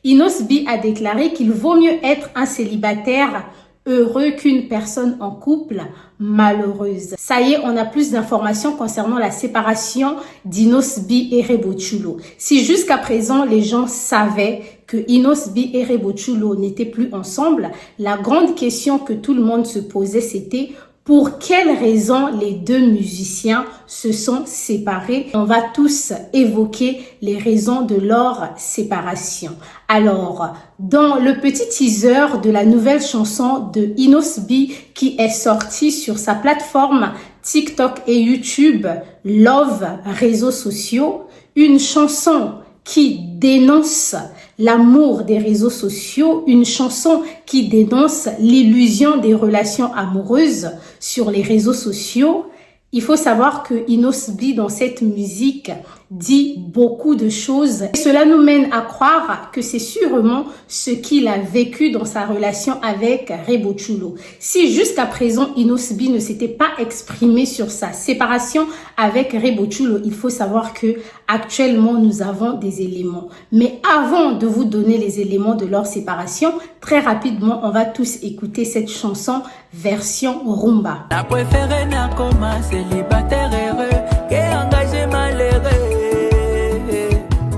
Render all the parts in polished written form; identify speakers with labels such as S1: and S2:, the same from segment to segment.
S1: Inosbi a déclaré qu'il vaut mieux être un célibataire heureux qu'une personne en couple malheureuse. Ça y est, on a plus d'informations concernant la séparation d'Inosbi et Rebo Chulo. Si jusqu'à présent les gens savaient que Inosbi et Rebo Chulo n'étaient plus ensemble, la grande question que tout le monde se posait, c'était pour quelles raisons les deux musiciens se sont séparés. On va tous évoquer les raisons de leur séparation. Alors, dans le petit teaser de la nouvelle chanson de Inosbi qui est sortie sur sa plateforme TikTok et YouTube, Love Réseaux sociaux, une chanson qui dénonce l'amour des réseaux sociaux, une chanson qui dénonce l'illusion des relations amoureuses sur les réseaux sociaux. Il faut savoir que Inosbi dans cette musique dit beaucoup de choses. Et cela nous mène à croire que c'est sûrement ce qu'il a vécu dans sa relation avec Rebo Chulo. Si jusqu'à présent Inosbi ne s'était pas exprimé sur sa séparation avec Rebo Chulo, il faut savoir que actuellement nous avons des éléments. Mais avant de vous donner les éléments de leur séparation, très rapidement, on va tous écouter cette chanson version rumba.
S2: La préférée n'a comment célibataire heureux qu'est engagé malheureux.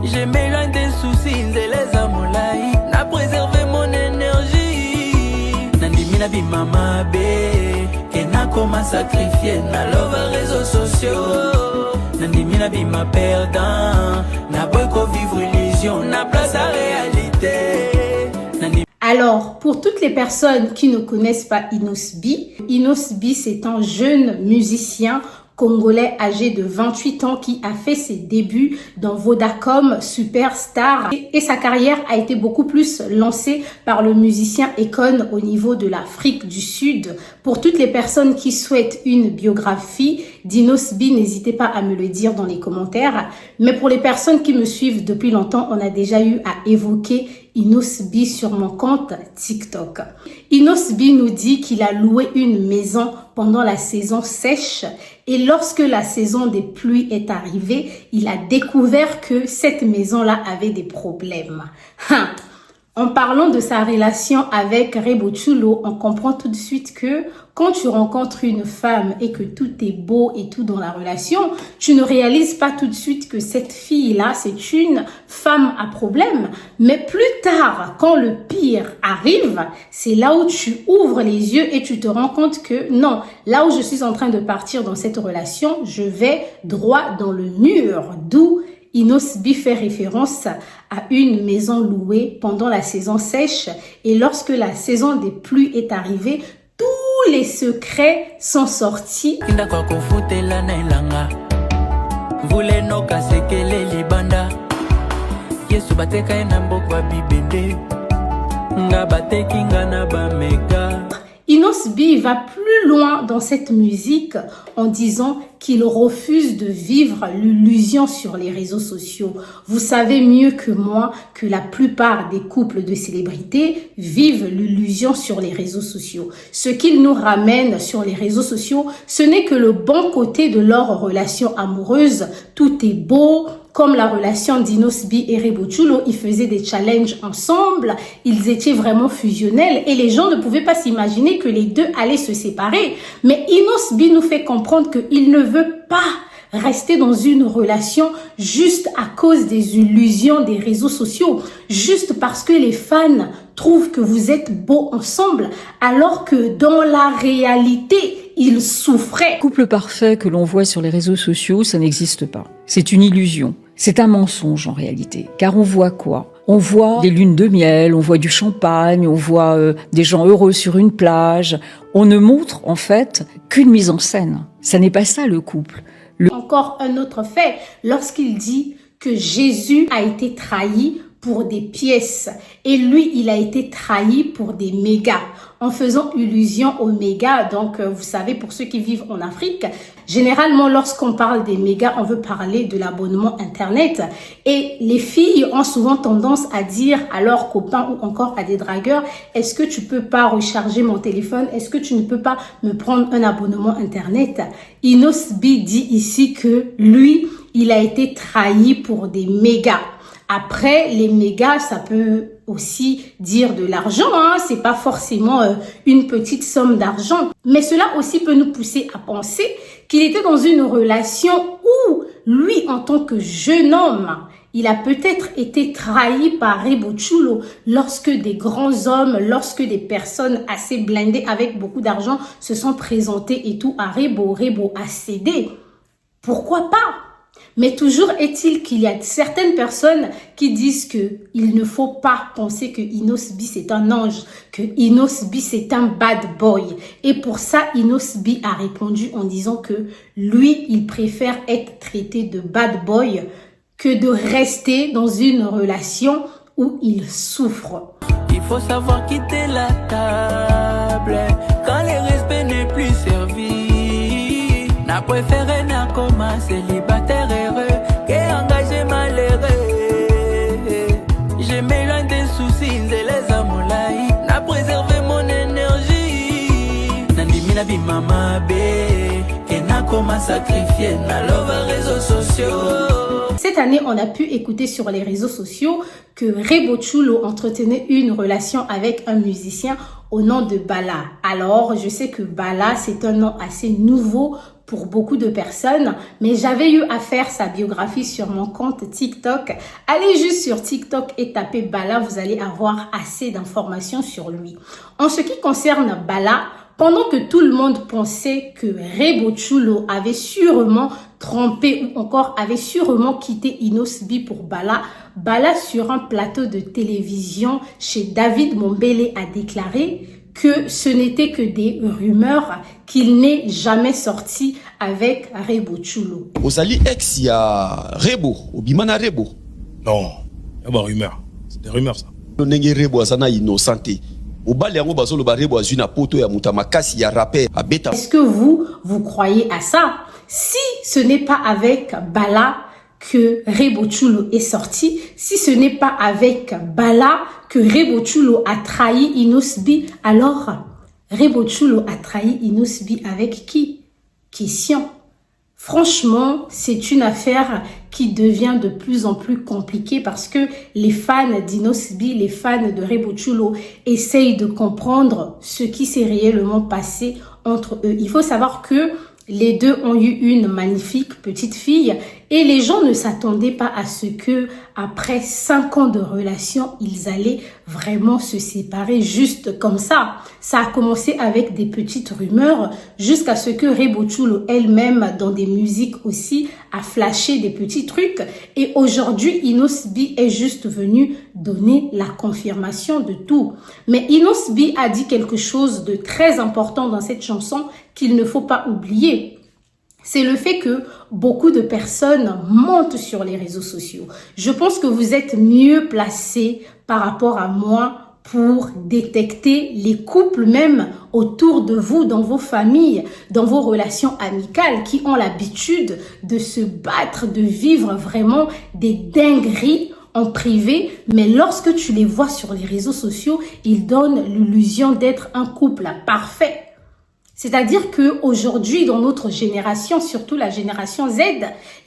S2: Je m'éloigne des soucis et les amours n'a préservé mon énergie. Nandimi na bimama bé et n'a comment sacrifier na love réseaux sociaux. Nandimi na bima perdant n'a beau qu'on vivre illusion n'a place à réalité.
S1: Alors, pour toutes les personnes qui ne connaissent pas Inosbi, Inosbi c'est un jeune musicien congolais âgé de 28 ans qui a fait ses débuts dans Vodacom Superstar et sa carrière a été beaucoup plus lancée par le musicien Akon au niveau de l'Afrique du Sud. Pour toutes les personnes qui souhaitent une biographie d'Inosbi, n'hésitez pas à me le dire dans les commentaires. Mais pour les personnes qui me suivent depuis longtemps, on a déjà eu à évoquer Inosbi sur mon compte TikTok. Inosbi nous dit qu'il a loué une maison pendant la saison sèche et lorsque la saison des pluies est arrivée, il a découvert que cette maison-là avait des problèmes. En parlant de sa relation avec Rebo Chulo, on comprend tout de suite que quand tu rencontres une femme et que tout est beau et tout dans la relation, tu ne réalises pas tout de suite que cette fille-là, c'est une femme à problème. Mais plus tard, quand le pire arrive, c'est là où tu ouvres les yeux et tu te rends compte que non, là où je suis en train de partir dans cette relation, je vais droit dans le mur, d'où Inosbi fait référence à une maison louée pendant la saison sèche et lorsque la saison des pluies est arrivée, tous les secrets sont sortis. Inosbi va plus loin dans cette musique en disant qu'il refuse de vivre l'illusion sur les réseaux sociaux. Vous savez mieux que moi que la plupart des couples de célébrités vivent l'illusion sur les réseaux sociaux. Ce qu'ils nous ramènent sur les réseaux sociaux, ce n'est que le bon côté de leur relation amoureuse. Tout est beau. Comme la relation d'Inosbi et Rebo Chulo, ils faisaient des challenges ensemble, ils étaient vraiment fusionnels et les gens ne pouvaient pas s'imaginer que les deux allaient se séparer. Mais Inosbi nous fait comprendre qu'il ne veut pas rester dans une relation juste à cause des illusions des réseaux sociaux, juste parce que les fans trouvent que vous êtes beaux ensemble, alors que dans la réalité, ils souffraient.
S3: Le couple parfait que l'on voit sur les réseaux sociaux, ça n'existe pas. C'est une illusion. C'est un mensonge en réalité. Car on voit quoi ? On voit des lunes de miel, on voit du champagne, on voit des gens heureux sur une plage. On ne montre en fait qu'une mise en scène. Ça n'est pas ça le couple.
S1: Encore un autre fait, lorsqu'il dit que Jésus a été trahi pour des pièces et lui, il a été trahi pour des mégas, en faisant illusion aux mégas. Donc, vous savez, pour ceux qui vivent en Afrique, généralement, lorsqu'on parle des mégas, on veut parler de l'abonnement Internet. Et les filles ont souvent tendance à dire à leurs copains ou encore à des dragueurs, est-ce que tu peux pas recharger mon téléphone? Est-ce que tu ne peux pas me prendre un abonnement Internet? Inosbi dit ici que lui, il a été trahi pour des mégas. Après, les mégas, ça peut aussi dire de l'argent, hein. C'est pas forcément une petite somme d'argent. Mais cela aussi peut nous pousser à penser qu'il était dans une relation où lui, en tant que jeune homme, il a peut-être été trahi par Rebo Chulo lorsque des grands hommes, lorsque des personnes assez blindées avec beaucoup d'argent se sont présentées et tout à Rebo. Rebo a cédé. Pourquoi pas? Mais toujours est-il qu'il y a certaines personnes qui disent que il ne faut pas penser que Inos B c'est un ange, que Inos B c'est un bad boy. Et pour ça, Inos B a répondu en disant que lui, il préfère être traité de bad boy que de rester dans une relation où il souffre.
S2: Il faut savoir quitter la table quand le respect n'est plus servi. N'a préféré n'a comme célibataire heureux qu'engagé malheureux. Je m'éloigne des soucis et les amoulaï. N'a préservé mon énergie. Nandimi na bimama bé. Et n'a comme sacrifié na love réseaux sociaux.
S1: Cette année, on a pu écouter sur les réseaux sociaux que Rebo Chulo entretenait une relation avec un musicien au nom de Bala. Alors, je sais que Bala, c'est un nom assez nouveau pour beaucoup de personnes, mais j'avais eu à faire sa biographie sur mon compte TikTok. Allez juste sur TikTok et tapez Bala, vous allez avoir assez d'informations sur lui. En ce qui concerne Bala, pendant que tout le monde pensait que Rebo Chulo avait sûrement trompé ou encore avait sûrement quitté Inos B pour Bala, Bala sur un plateau de télévision chez David Mombele a déclaré que ce n'était que des rumeurs, qu'il n'est jamais sorti avec Rebo Chulo.
S4: Ozali ex ya Rebo, obimana Rebo.
S5: Non, il y a des rumeurs. C'est des rumeurs ça.
S4: Nenge Rebo azana innocenté.
S1: Est-ce que vous croyez à ça? Si ce n'est pas avec Bala que Rebo Chulo est sorti, si ce n'est pas avec Bala que Rebo Chulo a trahi Inos B, alors Rebo Chulo a trahi Inos B avec qui? Question. Franchement, c'est une affaire qui devient de plus en plus compliquée parce que les fans d'Inos B, les fans de Rebo Chulo essayent de comprendre ce qui s'est réellement passé entre eux. Il faut savoir que les deux ont eu une magnifique petite fille et les gens ne s'attendaient pas à ce que, après 5 ans de relation, ils allaient vraiment se séparer juste comme ça. Ça a commencé avec des petites rumeurs jusqu'à ce que Rebo Chulo elle-même, dans des musiques aussi, a flashé des petits trucs. Et aujourd'hui, Inos B est juste venu donner la confirmation de tout. Mais Inos B a dit quelque chose de très important dans cette chanson qu'il ne faut pas oublier. C'est le fait que beaucoup de personnes mentent sur les réseaux sociaux. Je pense que vous êtes mieux placés par rapport à moi pour détecter les couples même autour de vous, dans vos familles, dans vos relations amicales qui ont l'habitude de se battre, de vivre vraiment des dingueries en privé, mais lorsque tu les vois sur les réseaux sociaux, ils donnent l'illusion d'être un couple parfait. C'est-à-dire qu'aujourd'hui, dans notre génération, surtout la génération Z,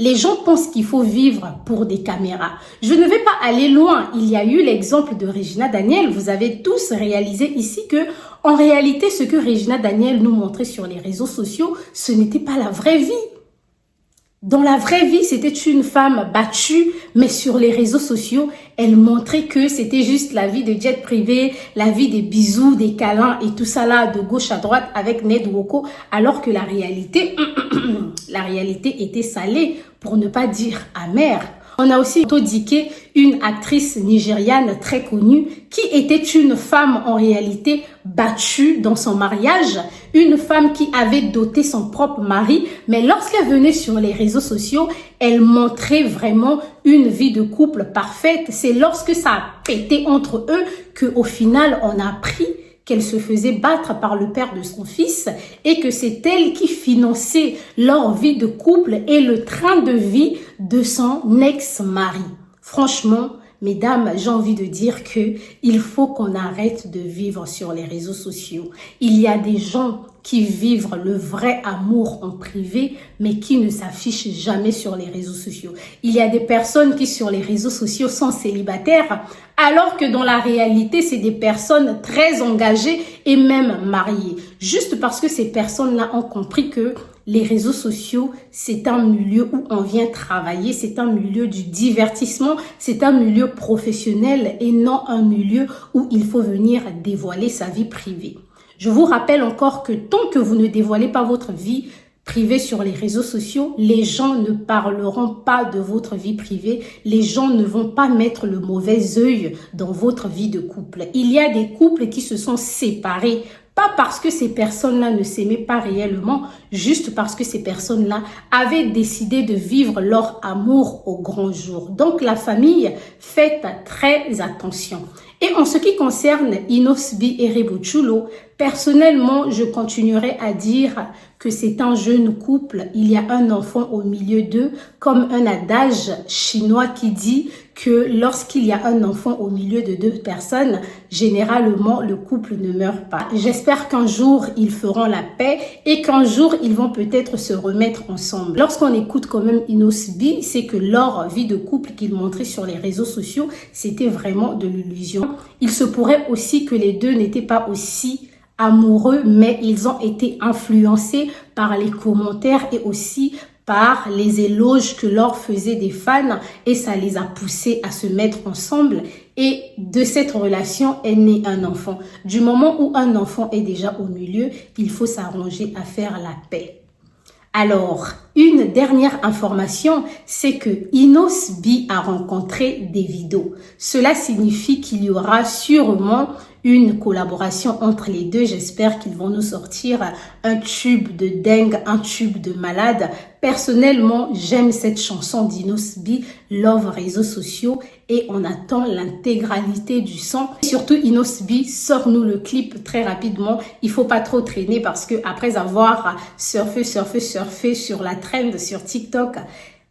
S1: les gens pensent qu'il faut vivre pour des caméras. Je ne vais pas aller loin. Il y a eu l'exemple de Regina Daniel. Vous avez tous réalisé ici que, en réalité, ce que Regina Daniel nous montrait sur les réseaux sociaux, ce n'était pas la vraie vie. Dans la vraie vie, c'était une femme battue, mais sur les réseaux sociaux, elle montrait que c'était juste la vie de jet privé, la vie des bisous, des câlins et tout ça là de gauche à droite avec Ned Woko, alors que la réalité était salée, pour ne pas dire amère. On a aussi Todike, une actrice nigériane très connue, qui était une femme en réalité battue dans son mariage, une femme qui avait doté son propre mari, mais lorsqu'elle venait sur les réseaux sociaux, elle montrait vraiment une vie de couple parfaite. C'est lorsque ça a pété entre eux qu'au final, on a appris qu'elle se faisait battre par le père de son fils et que c'est elle qui finançait leur vie de couple et le train de vie de son ex-mari. Franchement, Mesdames, j'ai envie de dire que il faut qu'on arrête de vivre sur les réseaux sociaux. Il y a des gens qui vivent le vrai amour en privé, mais qui ne s'affichent jamais sur les réseaux sociaux. Il y a des personnes qui sur les réseaux sociaux sont célibataires, alors que dans la réalité, c'est des personnes très engagées et même mariées. Juste parce que ces personnes-là ont compris que les réseaux sociaux, c'est un milieu où on vient travailler, c'est un milieu du divertissement, c'est un milieu professionnel et non un milieu où il faut venir dévoiler sa vie privée. Je vous rappelle encore que tant que vous ne dévoilez pas votre vie privée sur les réseaux sociaux, les gens ne parleront pas de votre vie privée, les gens ne vont pas mettre le mauvais œil dans votre vie de couple. Il y a des couples qui se sont séparés, pas parce que ces personnes-là ne s'aimaient pas réellement, juste parce que ces personnes-là avaient décidé de vivre leur amour au grand jour. Donc la famille, faites très attention. Et en ce qui concerne Inosbi et Rebo Chulo, personnellement, je continuerai à dire que c'est un jeune couple, il y a un enfant au milieu d'eux, comme un adage chinois qui dit que lorsqu'il y a un enfant au milieu de deux personnes, généralement, le couple ne meurt pas. J'espère qu'un jour, ils feront la paix et qu'un jour, ils vont peut-être se remettre ensemble. Lorsqu'on écoute quand même Inosbi, c'est que leur vie de couple qu'ils montraient sur les réseaux sociaux, c'était vraiment de l'illusion. Il se pourrait aussi que les deux n'étaient pas aussi amoureux, mais ils ont été influencés par les commentaires et aussi par les éloges que leur faisaient des fans et ça les a poussés à se mettre ensemble et de cette relation est né un enfant. Du moment où un enfant est déjà au milieu, il faut s'arranger à faire la paix. Alors, une dernière information, c'est que Inosbi a rencontré Davido. Cela signifie qu'il y aura sûrement une collaboration entre les deux. J'espère qu'ils vont nous sortir un tube de dingue, un tube de malade. Personnellement, j'aime cette chanson d'Inosbi, Love réseaux sociaux, et on attend l'intégralité du son. Et surtout, Inosbi, sort-nous le clip très rapidement. Il faut pas trop traîner parce que après avoir surfé sur la trend sur TikTok,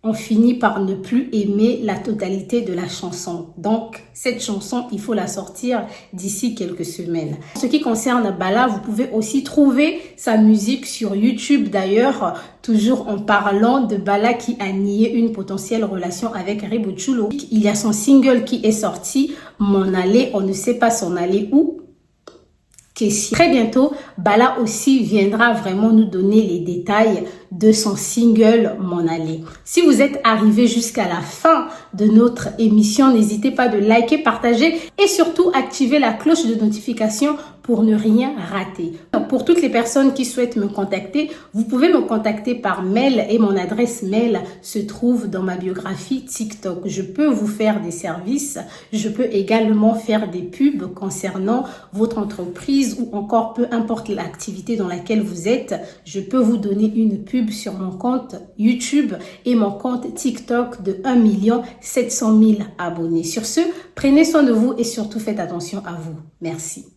S1: on finit par ne plus aimer la totalité de la chanson. Donc, cette chanson, il faut la sortir d'ici quelques semaines. En ce qui concerne Bala, vous pouvez aussi trouver sa musique sur YouTube. D'ailleurs, toujours en parlant de Bala qui a nié une potentielle relation avec Rebo Chulo. Il y a son single qui est sorti, M'en aller, on ne sait pas s'en aller où. Très bientôt, Bala aussi viendra vraiment nous donner les détails de son single M'en aller. Si vous êtes arrivé jusqu'à la fin de notre émission, n'hésitez pas de liker, partager et surtout activer la cloche de notification pour ne rien rater. Pour toutes les personnes qui souhaitent me contacter, vous pouvez me contacter par mail et mon adresse mail se trouve dans ma biographie TikTok. Je peux vous faire des services, je peux également faire des pubs concernant votre entreprise ou encore peu importe l'activité dans laquelle vous êtes. Je peux vous donner une pub sur mon compte YouTube et mon compte TikTok de 1 700 000 abonnés. Sur ce, prenez soin de vous et surtout faites attention à vous. Merci.